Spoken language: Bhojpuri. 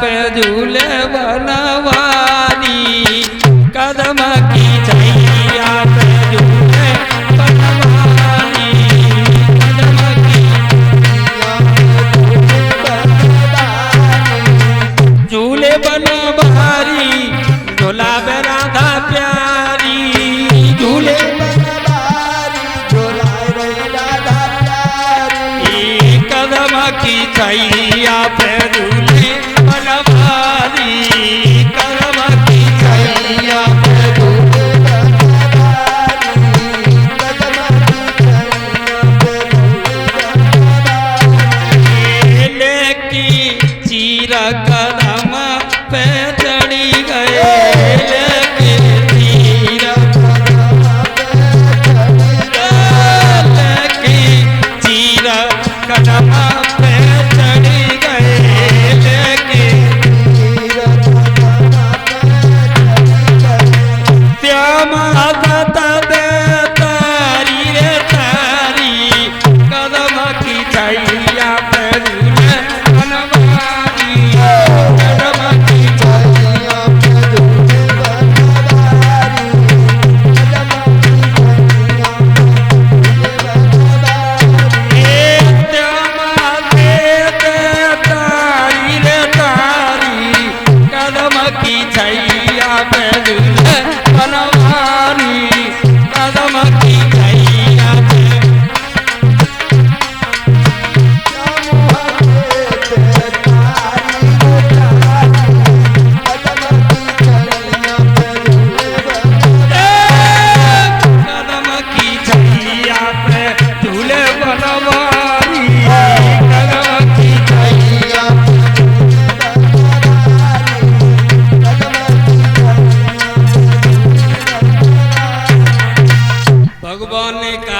पे झूले बनवारी कदम की छैया पे झूले बनवारी कदम की झूले बनवारी झूला पे राधा प्यारी झूले कदम की छैया पे झूले बनवारी कदम की छैया पे झूले लेकी चीर कदम पे चढ़ी गए लेकी चीर लेकी चीर कदम पे चढ़ी गए लेकी श्याम आदत दे तारी रे तारी कदम की छैया पे झूले बनवारी कदम की छैया पे झूले बनवारी श्याम आदत दे तारी रे तारी कदम की छैया पे झूले बनवारी कदम की छैया पे कदम की छैया पे झूले बनवारी कदम की छैया भगवान ने कहा